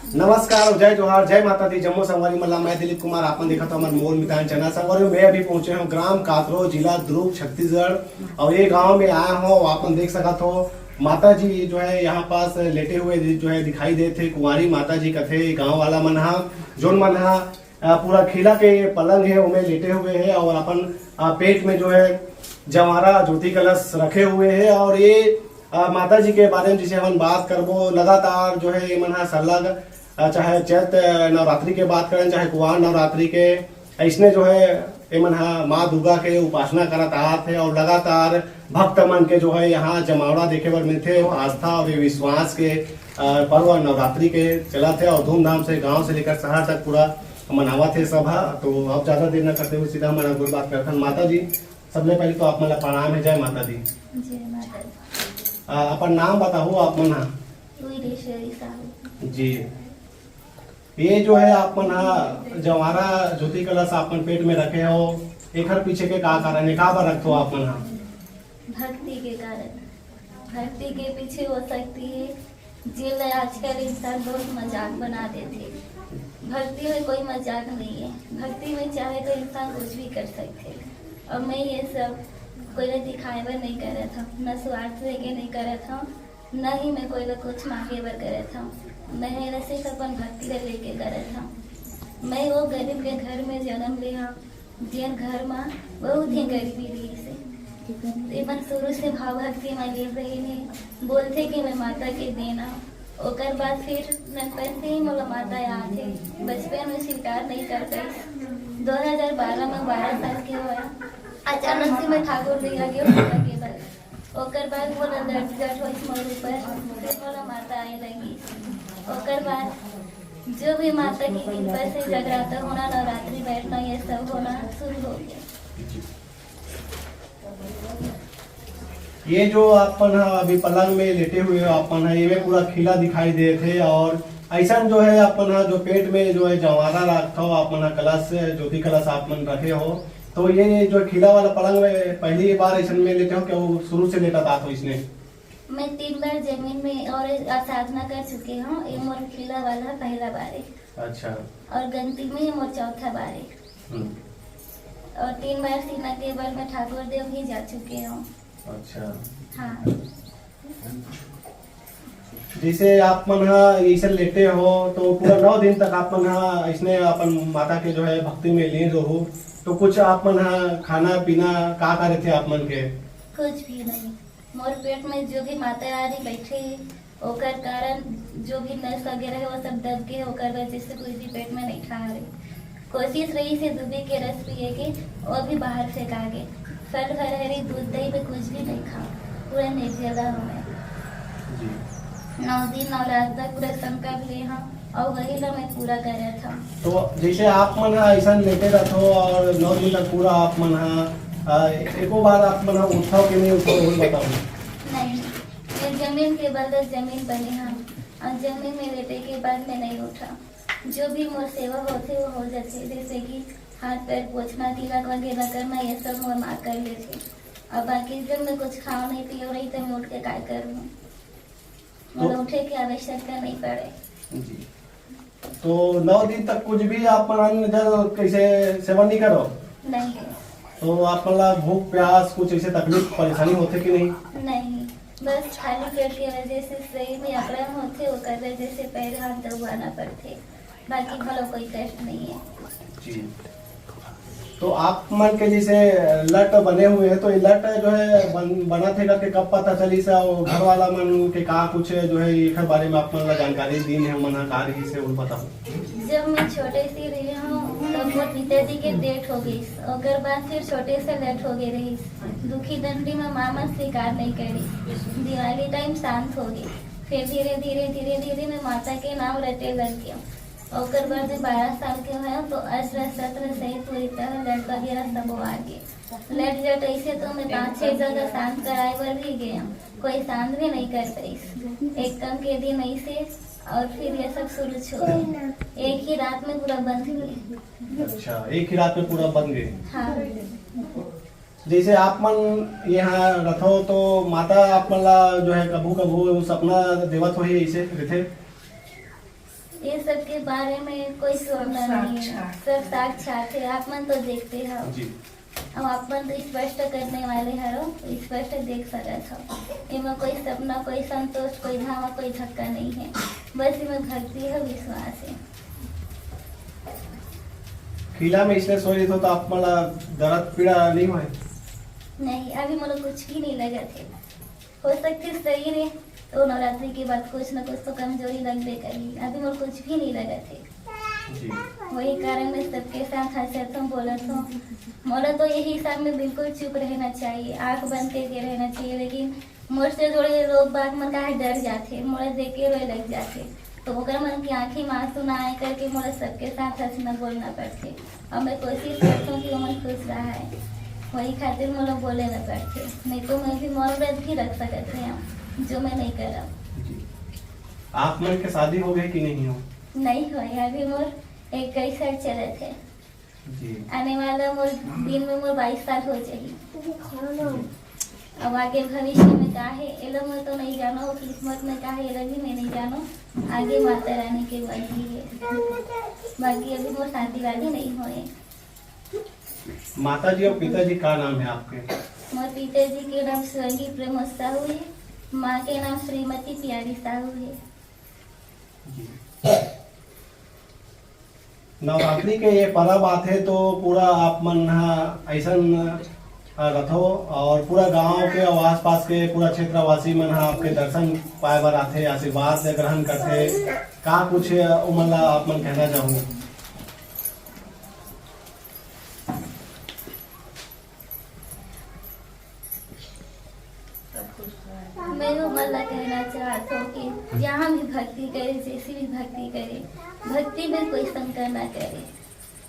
नमस्कार, जय जोहार, जय माता दी। जम्मू संगवारी मल्ला, मैं दिलीप कुमार। आपन देखा तो हमारे मोल मितान चना संगवारी। मैं अभी पहुंचे हूँ ग्राम कातरो, जिला दुर्ग, छत्तीसगढ़। और ये गांव में आया हूँ। आपन देख सका तो माता जी जो है यहाँ पास लेटे हुए जो है दिखाई देते। कुंवारी माता जी कथे गाँव वाला मन हा जोन मन हा पूरा खिला के पलंग है उनमें लेटे हुए है। और अपन पेट में जो है जवारा ज्योति कलश रखे हुए है। और ये माता जी के बारे में जिसे हम बात करबो लगातार जो है ये मन हा सलग चाहे चैत नवरात्रि के बात करें चाहे कुआर नवरात्रि के इसने जो है एमन माँ दुर्गा के उपासना करत आत है। और लगातार भक्त मन के जो है यहाँ जमावड़ा देखे बर मिलते। आस्था और विश्वास के पर्व नवरात्रि के चलत है और धूमधाम से गांव से लेकर शहर तक पूरा मनावत है सभा। तो अब ज्यादा देर न करते हुए सीधा हमारा गुरु बात करते हैं। माता जी सबसे पहले तो आप मन प्रणाम है। जय माता दी। अपन नाम बताओ आप मन जी। ये जो है आप मन जवारा ज्योति कलश आपन पेट में रखे हो, एक पीछे के का कारण है, का बार रखते हो आप मन? भक्ति के कारण। भक्ति के पीछे हो सकती है जिले आजकल इंसान बहुत मजाक बना देते। भक्ति में कोई मजाक नहीं है। भक्ति में चाहे तो इंसान कुछ भी कर सकते। और मैं ये सब कोई दिखाए बर नहीं करे था, न स्वार्थ लेके नहीं करे था, न ही मैं कोई कुछ मांगे बर करे था। मैं सिर्फ अपन भक्ति का लेके करे था। मैं वो गरीब के घर में जन्म लिया जिन घर में बहुत ही गरीबी रही से अपन शुरू से भाव भक्ति में ले रही ने बोलते कि मैं माता के देना। ओकर बाद फिर ननपन से ही मोला माता याद है। बचपन में स्वीकार नहीं कर पाई। 2012 में 12 साल के हुआ अचानक से मैं ठाकुर दिया गया माता के बाद। ओकर बाद मोला दर्द जट हो मोर ऊपर फिर मोला माता आए लगी। ओकर बाद जो भी माता की कृपा से जगराता होना नवरात्रि बैठना ये सब होना शुरू हो गया। ये जो अपन अभी पलंग में लेटे हुए हो अपन ये में पूरा खिला दिखाई दे थे। और ऐसा जो है अपन जो पेट में जो है जवारा रखा हो अपन कलश ज्योति कलश आपन रखे हो। तो ये जो खिला वाला पलंग में पहली बार ऐसा में लेते हो क्या वो शुरू से लेता था? तो इसने मैं 3 बार जमीन में और साधना कर चुके हूँ। ये मोर खिला वाला पहला बार है। अच्छा। और गंती में मोर चौथा बार है। और 3 बार सीना के बार मैं ठाकुर देव भी जा चुके हूँ। अच्छा। हाँ। जैसे आप मन ऐसे लेटे हो तो पूरा 9 दिन तक आप मन इसने अपन माता के जो है भक्ति में लीन रहो। तो कुछ आप मन खाना पीना का करे थे आप मन के? कुछ भी नहीं। मोर पेट में जो भी माता रानी बैठे ओकर कारण जो भी नस वगैरह है वो सब दब के ओकर वजह से कुछ भी पेट में नहीं खा रहे। कोशिश रही से दूबी के रस पिए के वो भी बाहर फेंका गए। फल हरी दूध दही में कुछ भी नहीं खा। पूरा निर्जला हूँ मैं। 9 दिन 9 रात तक पूरा संकल्प लिए हाँ और वही ला मैं पूरा कर रहा था। तो जैसे आप मन ऐसा लेटे रहते हो और 9 दिन तक पूरा आप मन एको बार आप मन उठाओ कि नहीं उठाओ बताओ? नहीं, मैं जमीन के बदले जमीन बनी हाँ और जमीन में लेटे के बाद मैं नहीं उठा। जो भी मोर सेवा होते वो हो जाते। जैसे कि हाथ पैर पोछना तिलक वगैरह करना ये सब मोर माँ कर लेते। और बाकी जब मैं कुछ खाओ नहीं पियो रही तो मैं उठ के काय करूँ। मुझे उठे की आवश्यकता नहीं पड़े जी। तो 9 दिन तक कुछ भी आप कैसे सेवन नहीं करो? नहीं। तो आप भूख प्यास कुछ ऐसे तकलीफ परेशानी होते कि नहीं? नहीं, बस खाली पेट की वजह से शरीर में अकड़न होते ओकर वजह से पैर हाथ दबाना पड़ते। बाकी भलो कोई कष्ट नहीं है जी। तो आप मन के जैसे लट बने हुए हैं तो ये लट जो है बना थे करके कब पता चली से और घर वाला मन के का कुछ जो है एक बारे में आप मन जानकारी दी है मन का रही से वो बताओ। जब मैं छोटे सी रही हूँ तब मोर पिताजी के डेथ हो गई। ओकर बाद फिर छोटे से लेट हो गई रही। दुखी दंडी में मामा स्वीकार नहीं करी। दिवाली टाइम शांत हो गई। फिर धीरे धीरे धीरे धीरे मैं माता के नाम रटे लग गया। ओकर बाद 12 साल के हुआ तो 18-17 सही पूरी तरह लट वगैरह सब आ गए। लट जट ऐसे तो मैं 5-6 जगह शांत कराए पर भी गया। कोई शांत भी नहीं कर पाई। एक कम के दिन ऐसे और फिर ये सब शुरू छोड़े। एक ही रात में पूरा बंद हुए। अच्छा, एक ही रात में पूरा बंद गए? हाँ। जैसे आप मन यहाँ रथो तो माता आप मन जो है कभू कभू सपना देवत हो ऐसे रहते? ये सब के बारे में कोई सोचना नहीं है, सब साक्षात है। आप मन तो देखते हो जी अब आप मन तो स्पष्ट करने वाले हरो, स्पष्ट देख सकत हो। इनमें कोई सपना, कोई संतोष, कोई धावा, कोई धक्का नहीं है, बस इनमें भक्ति है, विश्वास है। किला में इसलिए सोई तो आप मला दर्द पीड़ा नहीं हुआ? नहीं, अभी मुझे कुछ भी नहीं लगा थे। हो सकती सही ने तो नवरात्रि के बाद कुछ न कुछ तो कमजोरी लगबे करी, अभी मुझे कुछ भी नहीं लगा थे। जी वही कारण मैं सबके साथ हंसत हूँ, बोलत हूँ। मोला तो यही हिसाब में बिल्कुल चुप रहना चाहिए, आंख बंद करके रहना चाहिए, लेकिन मोर से थोड़े लोग बाग मन काहे डर जाते, मोला देख के रोए लग जाते, तो ओकर मन की आंखें में आंसू ना आए करके मोला सबके साथ हंसना बोलना पड़ते। और मैं कोशिश करती हूँ कि वो मन खुश रहा है, वही खातिर मोला बोले न पड़ते। नहीं तो मैं भी मौन व्रत भी रख सकते हैं, जो मैं नहीं करा। जी आप मन के शादी हो गई कि नहीं हो? नहीं हुआ, अभी मोर 21 साल चले थे। जी आने वाला मोर दिन में मोर 22 साल हो जाएगी। अब आगे भविष्य में का है ये लोग मैं तो नहीं जानो, किस्मत में का है ये लोग भी मैं नहीं जानो, आगे माता रानी के मर्जी है। बाकी अभी मोर शादी वादी नहीं हुए। माता जी और पिताजी का नाम है आपके? मोर पिताजी के नाम स्वर्गीय प्रमोद साहू है, माँ के नाम श्रीमती प्यारी साहू है। जी नवरात्रि के ये पर्व आते तो पूरा आप मन ऐसा रथो और पूरा गांव के और आसपास के पूरा क्षेत्रवासी मन आपके दर्शन पाए बर आथे, आशीर्वाद ग्रहण करते, का कुछ उमला आप मन कहना चाहूँ? मैं उमला कहना चाहता हूँ कि जहाँ भी भक्ति करे, जैसी भी भक्ति करे, भक्ति में कोई शंका ना करे।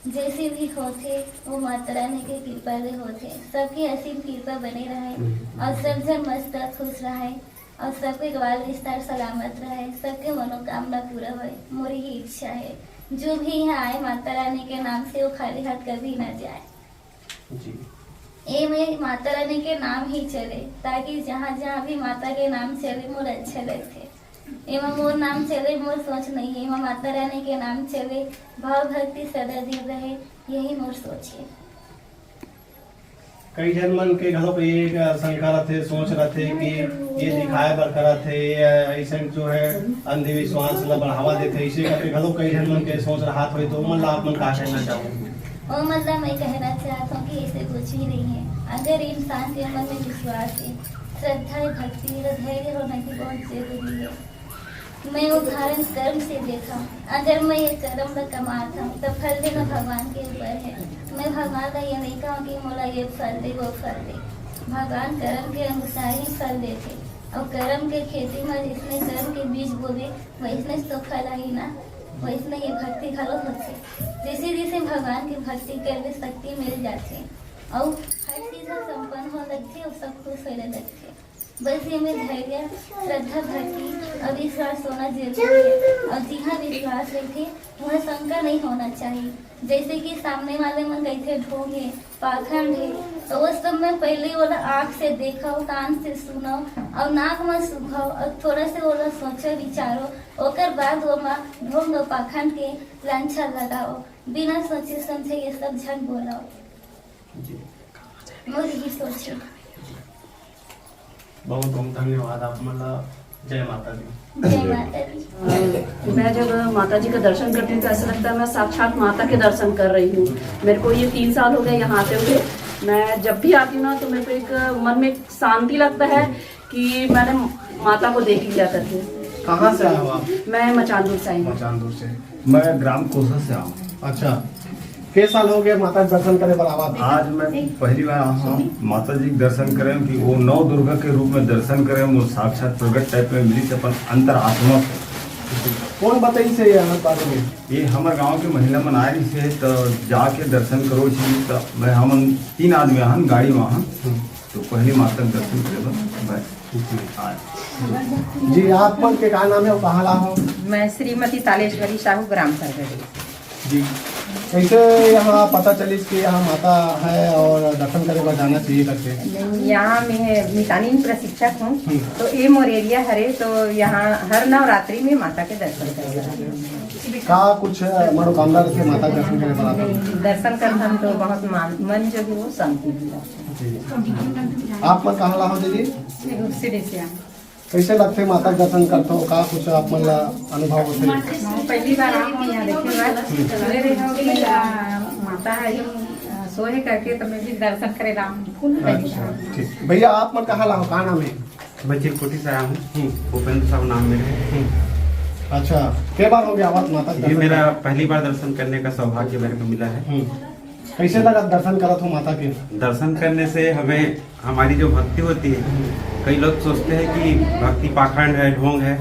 जैसे भी होते वो माता रानी के कृपा ले होते, सबकी असीम कृपा बने रहे और सब जन मस्त खुश रहे और सबके ग्वाल विस्तार सलामत रहे, सबके मनोकामना पूरा हो। मोरी ही इच्छा है जो भी यहाँ आए माता रानी के नाम से वो खाली हाथ कभी ना जाए। जी ये में माता रानी के नाम ही चले, ताकि जहाँ जहाँ भी माता के नाम चले मोर अच्छे लगते। एवं मोर नाम चले मोर सोच नहीं है, एवं माता रानी के नाम चले, भाव भक्ति सदा दिन रहे, यही मोर सोच है। कई जन मन के घरों पे ये शंका रथे, सोच रहे कि ये दिखाए बर करत है, ऐसा जो है अंधविश्वास ला बढ़ावा देते, इसे करके घरों कई जन मन के सोच रहा हो, तो मन ला आप मन का कहना चाहूँ? और मतलब मैं कहना चाहता हूँ कि ऐसे कुछ भी नहीं है। अगर इंसान के मन में विश्वास है, श्रद्धा है, भक्ति है, धैर्य होना की बहुत जरूरी है। मैं उदाहरण कर्म से देखा, अगर मैं ये कर्म में कमाता हूँ तो फल देना भगवान के ऊपर है। मैं भगवान का ये नहीं कहूँ कि मोला ये फल दे वो फल दे, भगवान कर्म के अनुसार ही फल देते। और कर्म के खेती में जिसने कर्म के बीज बोले वैसने तो फल आई ना, वैसने ये भक्ति घलो होते। जैसे जैसे भगवान की भक्ति करने शक्ति मिल जाती और हर चीज संपन्न हो लगती और सब खुश होने लगते। बस ये में धैर्य, श्रद्धा, भक्ति और विश्वास होना जरूरी है। और जहाँ विश्वास रखे वह शंका नहीं होना चाहिए। जैसे कि सामने वाले मन कैसे ढोंग है, पाखंड है, तो उस सब में पहले वाला आँख से देखो, कान से सुनो और नाक में सुखाओ और थोड़ा से वाला सोचो विचारो, ओकर बाद वो माँ ढोंग और पाखंड के लांछा लगाओ, बिना सोचे समझे ये सब झट बोलाओ। मोर यही सोचे। बहुत बहुत धन्यवाद आप मतलब। जय माता दी। जय माता दी। मैं जब माता जी का दर्शन करती हूँ तो ऐसा लगता है मैं साक्षात माता के दर्शन कर रही हूँ। मेरे को ये 3 साल हो गए यहाँ आते हुए। मैं जब भी आती हूँ ना तो मेरे को एक मन में शांति लगता है कि मैंने माता को देख लिया करके। कहाँ से आए हो आप? मैं मचानदूर से आई हूँ। मचानदूर से। मैं ग्राम कोसा से आऊँ। अच्छा, कितने साल हो गए माता के दर्शन करे पर आवा? आज मैं पहली बार आया हूँ माता जी के दर्शन करें कि वो 9 दुर्गा के रूप में दर्शन करें, वो साक्षात प्रगट टाइप में मिली अपन अंतर आत्मा से। कौन बताई से ये हमारे बारे में? ये हमारे गांव के महिला मन आए से तो जाके दर्शन करो छी। तो मैं हम 3 आदमी हन गाड़ी वहाँ, तो पहली माता के दर्शन करे आए। जी आप मन के का नाम है और कहाँ ला हो? मैं श्रीमती तालेश्वरी साहू ग्राम सरगढ़ी। जी कैसे यहाँ पता चली कि यहाँ माता है और दर्शन करे बर जाना चाहिए करके? यहाँ मैं मितानी प्रशिक्षक हूँ, तो ये मोर एरिया हरे, तो यहाँ हर नवरात्रि में माता के दर्शन करे का कुछ मनोकामना रखे माता के दर्शन करे बर आते हैं? दर्शन कर हम तो बहुत मन जो है वो शांति मिला। आप मन कहाँ ला हो दीदी? सिरे से कैसे लगते माता के दर्शन करते हो? का कुछ आप मन ला अनुभव होते? पहली बार आप यहाँ देखे चले रहे हो कि माता है सोए करके, तो मैं भी दर्शन करे राम फूल। अच्छा ठीक। भैया आप मन कहाँ ला हो? कहाँ नाम है? मैं चिरकुटी से आया हूँ, भूपेंद्र साहब नाम मेरे है। अच्छा, कई बार हो गया आवाज माता के ये दर्शन? मेरा पहली बार दर्शन करने का सौभाग्य मेरे को मिला है। कैसे लगा दर्शन करत हो माता के? दर्शन करने से हमें हमारी जो भक्ति होती है, कई लोग सोचते हैं कि भक्ति पाखंड है, ढोंग है।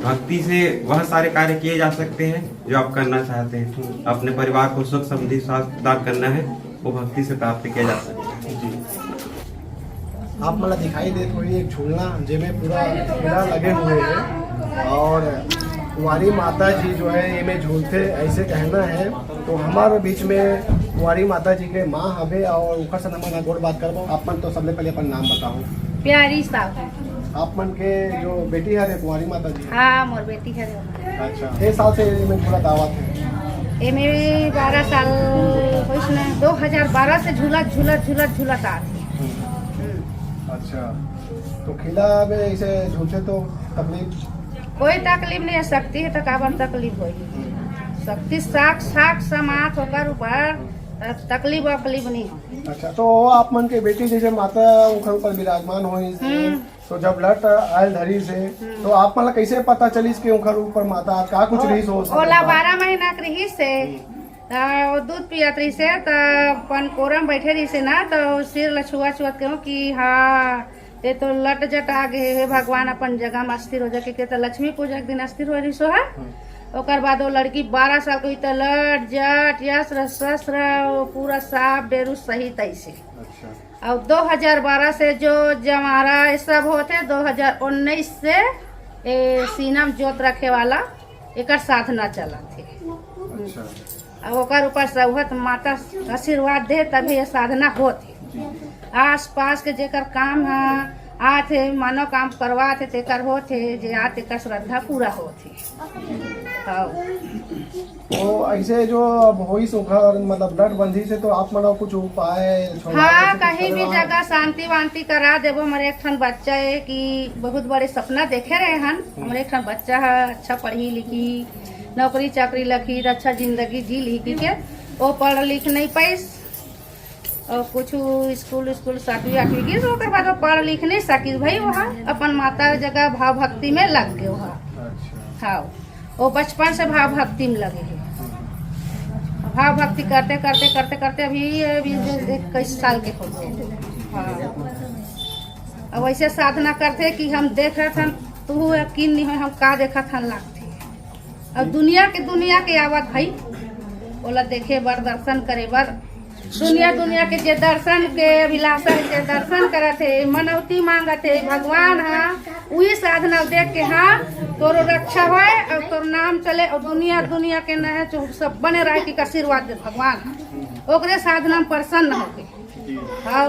भक्ति से वह सारे कार्य किए जा सकते हैं जो आप करना चाहते हैं। अपने परिवार को सुख समृद्धि स्वास्थ्य प्रदान करना है, वो भक्ति से प्राप्त किया जा सकता है। आप मतलब दिखाई देते हुई एक झूलना जिसमें पूरा मेला लगे हुए हैं और कुंवारी माता जी जो है ये में झूलते, ऐसे कहना है। तो हमारे बीच में कुंवारी माता जी के माँ हवे और उखर से हमारा गोड़ बात करबो। आप मन तो सबसे पहले अपन नाम बताओ। प्यारी साहब। आप मन के जो बेटी है कुंवारी माता जी? हाँ, मोर बेटी है। अच्छा, एक साल से ये में थोड़ा दावत है? ये मेरी 12 साल हुई, 2012 से झूलत आती। अच्छा, तो खिला में ऐसे झूलते तो तकलीफ? कोई तकलीफ नहीं है, शक्ति है तो काबर तकलीफ होगी। शक्ति साक्षात समात होकर ऊपर तकलीफ नहीं हो। अच्छा, तो आप मन के बेटी जैसे माता उखर ऊपर विराजमान हुई, तो जब लट आयल धरी से, तो आप मतलब कैसे पता चली कि उखर ऊपर माता का कुछ रही सो? ओला 12 महीना के रही से दूध पियत रही से, तो अपन कोरम बैठे रही से ना, तो सिर लछुआ छुआत कहूँ कि हाँ ये तो लट जट आ गए हे भगवान अपन जगह में स्थिर हो जाके के, तो लक्ष्मी पूजा के दिन स्थिर हो रही सो है। ओकर बाद वो लड़की 12 साल की तो लट जट यस्त्र शस्त्र पूरा साफ बेरू सहित ऐसे। अच्छा। और 2012 से जो जमारा सब होते, 2019 से सीना में जोत रखे वाला एक साधना चला थे। अच्छा। अब ओकर ऊपर सौहत माता आशीर्वाद दे तभी ये साधना होती। आस पास के जेकर काम है आते मानो काम करवाते तेकर होते, जे आते कर श्रद्धा पूरा होती। तो ऐसे जो होई सुखर मतलब ब्लड बंधी से, तो आप मतलब कुछ उपाय? हाँ, कहीं भी जगह शांति वांति करा देवो। हमारे एक ठन बच्चा है कि बहुत बड़े सपना देखे रहे हन। हमारे एक ठन बच्चा है, अच्छा पढ़ी लिखी, नौकरी चाकरी लखी, अच्छा जिंदगी जी लिखी के वो पढ़ लिख नहीं पाइस और कुछ स्कूल 7वीं 8वीं की, तो बाद वो पढ़ लिख नहीं सकी भाई। वहाँ अपन माता जगह भाव भक्ति में लग गए वहाँ। हाँ, वो बचपन से भाव भक्ति में लगे है। भाव भक्ति करते करते करते करते अभी 21 साल के हो गए। हाँ, अब ऐसे साधना करते कि हम देख रहे थे, तू यकीन नहीं हो हम का देखा था लगते। अब दुनिया के आवत भाई बोला देखे बर, दर्शन करे बर। दुनिया के जे दर्शन के अभिलाषा के दर्शन करे थे, मनौती मांगा थे भगवान। हाँ, वही साधना देख के हाँ तोर रक्षा होए और तोर नाम चले और दुनिया के न जो सब बने रहे की आशीर्वाद दे भगवान। ओकरे साधना में प्रसन्न हो गए। हाँ,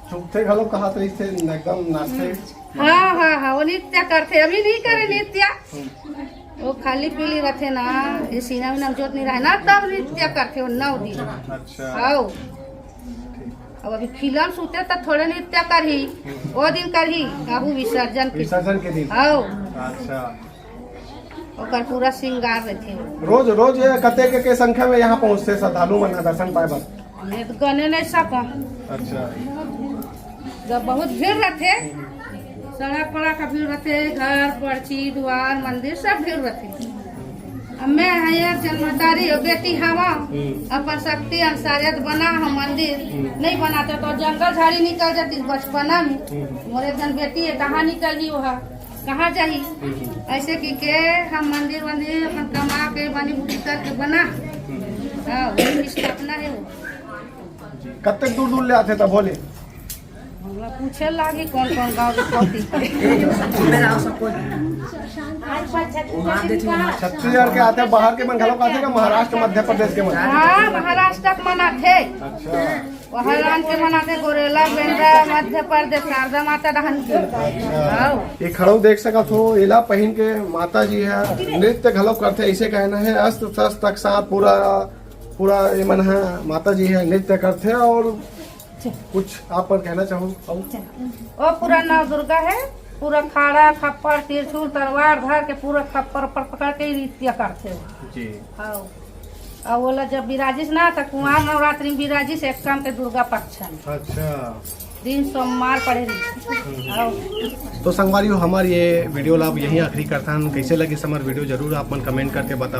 चुपते घलो कहा तो इससे एकदम नाचते? हाँ, वो नित्य करते, अभी नहीं करे नित्य। वो खाली पीली रहते ना, ये सीना में जोत नहीं रहे ना, तब नित्य करते वो 9 दिन। अच्छा। हाँ, अब अभी फिल्म सूते तो थोड़े नृत्य करही, वो दिन करही काहू विसर्जन के दिन। हाँ, अच्छा। ओकर पूरा श्रृंगार रहते। रोज कते के संख्या में यहाँ पहुँचते श्रद्धालु मन दर्शन पाए बस? मैं तो गने नहीं सको। अच्छा। जब बहुत भीड़ रहते, सड़क पड़ा का भीड़ रहते, घर पर्ची द्वार मंदिर सब भीड़ रहते। अब मैं है जन्मदारी बेटी हवा, अपन शक्ति अनुसार बना हम मंदिर नहीं बनाते तो जंगल झाड़ी निकल जाती बचपना में। मोरे जन बेटी है कहाँ निकल ही वहाँ कहाँ जाही। ऐसे की के हम मंदिर अपन कमा के बनी बुटी करके बना। हाँ, स्थापना है वो। कते दूर ले आते तब बोले? हमरा पूछे लागी कौन कौन गाँव के पोती छत्तीसगढ़ के आते हैं, बाहर के मन घलोक आते हैं, महाराष्ट्र मध्य प्रदेश के मन? हाँ महाराष्ट्र के मनाथे, अच्छा वहाँ रान के मनाथे, गोरेला बेंद्रा मध्य प्रदेश शारदा माता दहन के। हाँ। ये खड़ो देख सकत हो, एला पहन के माता जी है नृत्य घलोक करते, ऐसे कहना है अस्त्र शस्त्र तक साथ पूरा ये मन है माता जी है नृत्य करते। और कुछ आप पर कहना चाहूँ? वो पूरा नव दुर्गा है, पूरा खाड़ा खप्पर त्रिशूल तलवार धर के पूरा खप्पर पर पकड़ के नृत्य करते हो जी। हाँ। और बोला जब विराजिश ना था कुमार नवरात्रि में विराजिश एक काम के दुर्गा पक्ष अच्छा दिन सोमवार पड़े रही। तो संगवारी हमारे ये वीडियो लाभ यहीं आखिरी करता हूँ। कैसे लगी समर वीडियो जरूर आप मन कमेंट करके बताओ।